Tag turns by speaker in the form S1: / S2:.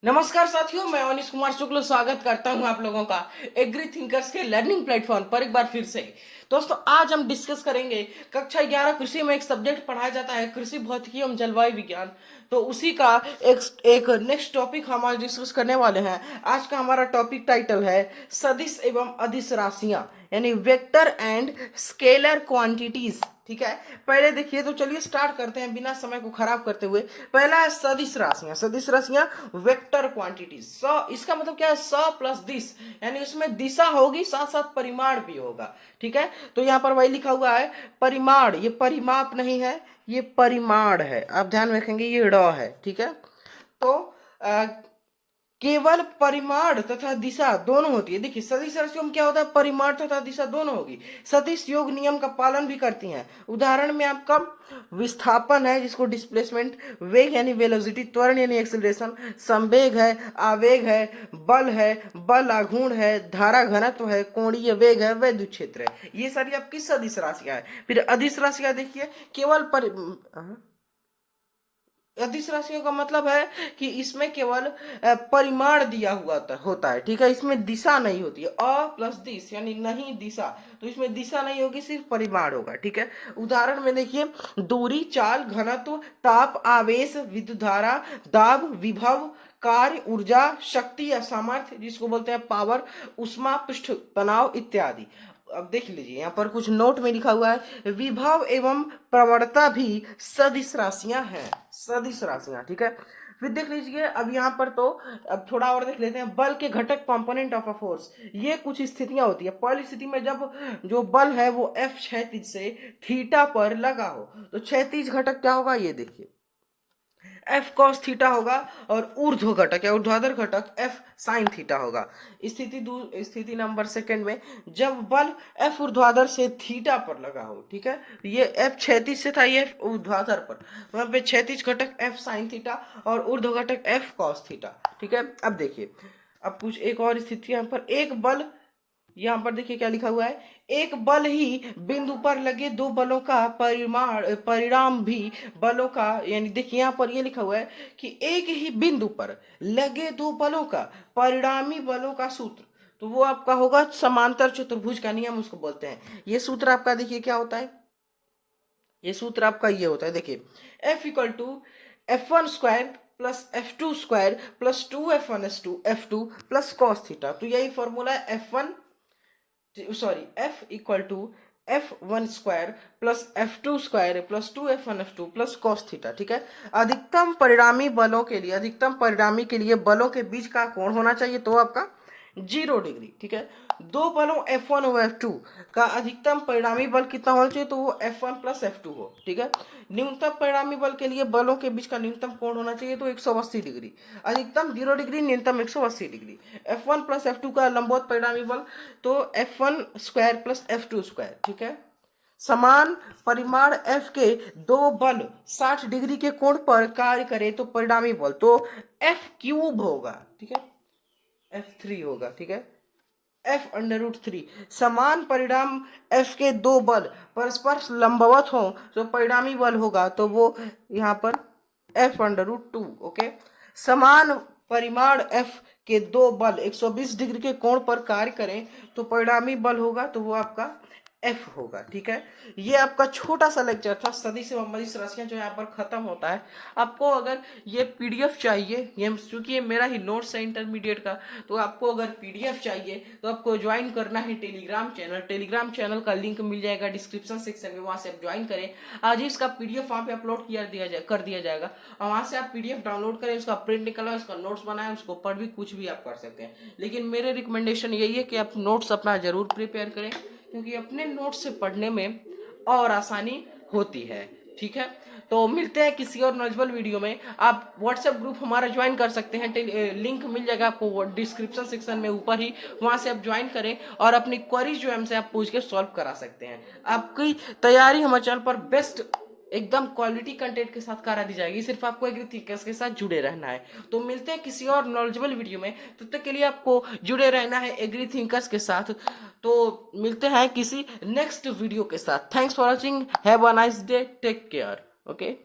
S1: नमस्कार साथियों, मैं अनिश कुमार शुक्ल स्वागत करता हूं आप लोगों का एग्री थिंकर्स के लर्निंग प्लेटफॉर्म पर एक बार फिर से। दोस्तों, आज हम डिस्कस करेंगे कक्षा 11 कृषि में एक सब्जेक्ट पढ़ाया जाता है कृषि भौतिकी एवं जलवायु विज्ञान। तो उसी का एक एक नेक्स्ट टॉपिक हम आज डिस्कस करने वाले हैं। आज का हमारा टॉपिक टाइटल है सदिश एवं अदिश राशियां, यानी वेक्टर एंड स्केलर क्वांटिटीज। ठीक है, पहले देखिए तो चलिए स्टार्ट करते हैं बिना समय को खराब करते हुए। पहला है सदिश राशियां। सदिश राशियां वेक्टर क्वांटिटीज। स इसका मतलब क्या है? स प्लस दिश, यानी उसमें दिशा होगी साथ साथ परिमाण भी होगा। ठीक है, तो यहाँ पर वही लिखा हुआ है परिमाण। ये परिमाप नहीं है, ये परिमाण है। आप ध्यान रखेंगे ये ड है। ठीक है, तो केवल परिमाण तथा दिशा दोनों होती है। देखिए सदिश राशियों में क्या होता है? परिमाण तथा दिशा दोनों होगी। सदिश योग नियम का पालन भी करती हैं। उदाहरण में आपका विस्थापन है, जिसको डिस्प्लेसमेंट, वेग यानी वेलोसिटी, त्वरण यानी एक्सेलरेशन, संवेग है, आवेग है, बल है, बल आघूर्ण है, धारा घनत्व है, कोणीय वेग है, वैद्युत क्षेत्र है। ये सारी आपकी सदिश राशियां है। फिर अदिश राशियां देखिए, केवल अदिश राशियों का मतलब है कि इसमें केवल परिमाण दिया हुआ होता है। ठीक है, इसमें दिशा नहीं होती है। अ प्लस दिश यानी नहीं दिशा, तो इसमें दिशा नहीं होगी, सिर्फ परिमाण होगा। ठीक है, उदाहरण में देखिए दूरी, चाल, घनत्व, ताप, आवेश, विद्युत धारा, दाब, विभव, कार्य, ऊर्जा, शक्ति या सामर्थ्य, जिसको बोलते हैं पावर, उष्मा, पृष्ठ तनाव इत्यादि। अब देख लीजिए यहाँ पर कुछ नोट में लिखा हुआ है विभव एवं प्रवणता भी सदिश राशियां हैं। सदिश राशियां, ठीक है। फिर देख लीजिए अब यहाँ पर तो अब थोड़ा और देख लेते हैं बल के घटक, कंपोनेंट ऑफ अ फोर्स। ये कुछ स्थितियां होती है। पहली स्थिति में जब जो बल है वो एफ क्षैतिज से थीटा पर लगा हो, तो क्षैतिज घटक क्या होगा ये देखिए एफ कॉस थीटा होगा, और ऊर्ध्व घटक या ऊर्ध्वाधर घटक एफ साइन थीटा होगा। स्थिति नंबर सेकंड में जब बल एफ ऊर्ध्वाधर से थीटा पर लगा हो, ठीक है, ये एफ क्षैतिज से था, ये एफ ऊर्ध्वाधर पर, वहां पे क्षैतिज घटक एफ साइन थीटा और ऊर्ध्व घटक एफ कॉस थीटा। ठीक है, अब देखिए अब कुछ एक और स्थिति यहाँ पर एक बल, यहां पर देखिए क्या लिखा हुआ है एक बल ही बिंदु पर लगे दो बलों का परिणाम भी बलों का, यानी देखिए यहां पर ये लिखा हुआ है कि एक ही बिंदु पर लगे दो बलों का परिणामी बलों का सूत्र, तो वो आपका होगा समांतर चतुर्भुज का नियम, उसको बोलते हैं। ये सूत्र आपका देखिए क्या होता है, ये सूत्र आपका ये होता है, देखिए F equal to F1 square plus F2 square plus 2F1 F2 plus cos theta. तो यही फॉर्मूला है F equal to F1 square plus F2 square plus 2F1 F2 plus cos theta. ठीक है, अधिकतम परिणामी बलों के लिए, अधिकतम परिणामी के लिए बलों के बीच का कोण होना चाहिए तो आपका 0 डिग्री। ठीक है, दो बलों F1 और F2 का अधिकतम परिणामी बल कितना होना चाहिए, तो वो F1 प्लस F2 हो। ठीक है, न्यूनतम परिणामी बल के लिए बलों के बीच का न्यूनतम कोण होना चाहिए तो 180 डिग्री, अधिकतम 0 डिग्री, न्यूनतम 180 डिग्री। F1 प्लस F2 का लंबवत परिणामी बल तो F1 square plus F2 square. ठीक है, समान परिमाण F के दो बल 60 डिग्री के कोण पर कार्य करें तो परिणामी बल तो F क्यूब होगा। ठीक है, F3 होगा। ठीक है, F√3। समान परिणाम F के दो बल परस्पर लंबवत हो तो परिणामी बल होगा तो वो यहाँ पर F√2। ओके, समान परिमाण F के दो बल 120 डिग्री के कोण पर कार्य करें तो परिणामी बल होगा तो वो आपका एफ होगा। ठीक है, ये आपका छोटा सा लेक्चर था सदिश एवं अदिश राशियां, जो यहाँ पर खत्म होता है। आपको अगर ये पीडीएफ चाहिए, ये चूंकि ये मेरा ही नोट्स है इंटरमीडिएट का, तो आपको अगर पीडीएफ चाहिए तो आपको ज्वाइन करना है टेलीग्राम चैनल। टेलीग्राम चैनल का लिंक मिल जाएगा डिस्क्रिप्शन सेक्शन में, वहां से आप ज्वाइन करें। आज ही इसका पीडीएफ वहां पे अपलोड कर दिया जाएगा, और वहां से आप पीडीएफ डाउनलोड करें, उसका प्रिंट निकलवाएं, उसका नोट्स बनाएं, उसको पढ़ भी कुछ भी आप कर सकते हैं। लेकिन मेरे रिकमेंडेशन यही है कि आप नोट्स अपना जरूर प्रिपेयर करें, क्योंकि अपने नोट्स से पढ़ने में और आसानी होती है। ठीक है, तो मिलते हैं किसी और नॉलेजेबल वीडियो में। आप व्हाट्सएप ग्रुप हमारा ज्वाइन कर सकते हैं, लिंक मिल जाएगा आपको डिस्क्रिप्शन सेक्शन में ऊपर ही, वहां से आप ज्वाइन करें और अपनी क्वेरीज जो हमसे आप पूछ के सॉल्व करा सकते हैं। आपकी तैयारी हमारे चैनल पर बेस्ट एकदम क्वालिटी कंटेंट के साथ करा दी जाएगी, सिर्फ आपको एग्री थिंकर्स के साथ जुड़े रहना है। तो मिलते हैं किसी और नॉलेजेबल वीडियो में, तब तक के लिए आपको जुड़े रहना है एग्री थिंकर्स के साथ। तो मिलते हैं किसी नेक्स्ट वीडियो के साथ। Thanks for watching, have a nice day, take care. Okay.